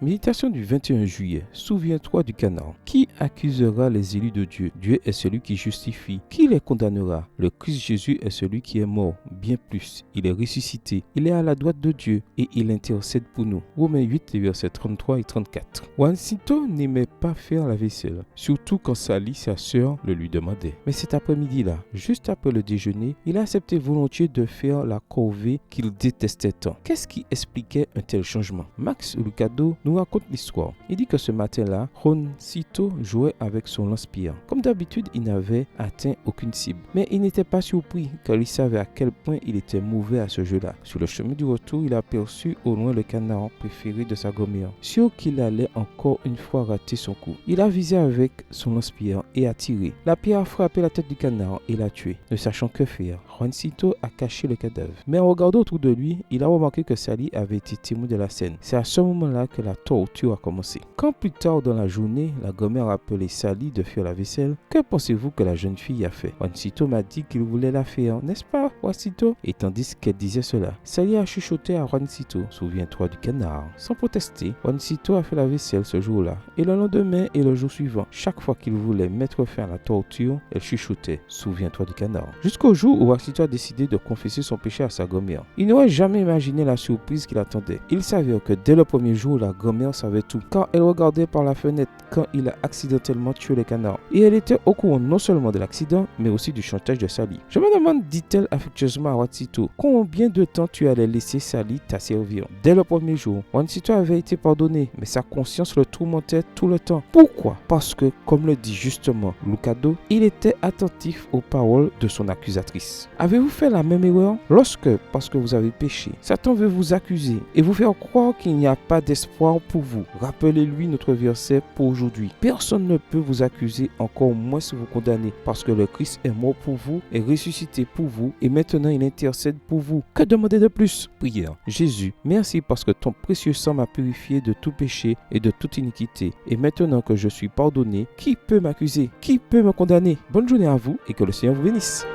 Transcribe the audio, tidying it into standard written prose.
Méditation du 21 juillet. Souviens-toi du canard. Qui accusera les élus de Dieu? Dieu est celui qui justifie. Qui les condamnera? Le Christ Jésus est celui qui est mort. Bien plus, il est ressuscité. Il est à la droite de Dieu et il intercède pour nous. Romains 8, versets 33 et 34. Juancito n'aimait pas faire la vaisselle, surtout quand Sally, sa sœur, le lui demandait. Mais cet après-midi-là, juste après le déjeuner, il a accepté volontiers de faire la corvée qu'il détestait tant. Qu'est-ce qui expliquait un tel changement? Max Lucado nous raconte l'histoire. Il dit que ce matin-là, Juancito jouait avec son lance-pierre. Comme d'habitude, il n'avait atteint aucune cible. Mais il n'était pas surpris car il savait à quel point il était mauvais à ce jeu-là. Sur le chemin du retour, il aperçut au loin le canard préféré de sa grand-mère. Sûr qu'il allait encore une fois rater son coup. Il a visé avec son lance-pierre et a tiré. La pierre a frappé la tête du canard et l'a tué. Ne sachant que faire, Juancito a caché le cadavre. Mais en regardant autour de lui, il a remarqué que Sally avait été témoin de la scène. C'est à ce moment-là que la torture a commencé. Quand plus tard dans la journée, la grand-mère a appelé Sally de faire la vaisselle, que pensez-vous que la jeune fille a fait? Juancito m'a dit qu'il voulait la faire, n'est-ce pas, Juancito? Et tandis qu'elle disait cela, Sally a chuchoté à Juancito, souviens-toi du canard. Sans protester, Juancito a fait la vaisselle ce jour-là. Et le lendemain et le jour suivant, chaque fois qu'il voulait mettre fin à la torture, elle chuchotait, souviens-toi du canard. Jusqu'au jour où Juancito a décidé de confesser son péché à sa grand-mère. Il n'aurait jamais imaginé la surprise qu'il attendait. Il savait que dès le premier jour, la grand-mère savait tout, car elle regardait par la fenêtre quand il a accidentellement tué les canards. Et elle était au courant non seulement de l'accident, mais aussi du chantage de Sally. Je me demande, dit-elle affectueusement à Juancito, combien de temps tu allais laisser Sally t'asservir? Dès le premier jour, Juancito avait été pardonné, mais sa conscience le tourmentait tout le temps. Pourquoi? Parce que, comme le dit justement Lucado, il était attentif aux paroles de son accusatrice. Avez-vous fait la même erreur? Lorsque, parce que vous avez péché, Satan veut vous accuser et vous faire croire qu'il n'y a pas d'espoir pour vous. Rappelez-lui notre verset pour aujourd'hui. Personne ne peut vous accuser, encore moins se vous condamner, parce que le Christ est mort pour vous, est ressuscité pour vous et maintenant il intercède pour vous. Que demander de plus? Prière. Jésus, merci parce que ton précieux sang m'a purifié de tout péché et de toute iniquité. Et maintenant que je suis pardonné, qui peut m'accuser? Qui peut me condamner? Bonne journée à vous et que le Seigneur vous bénisse.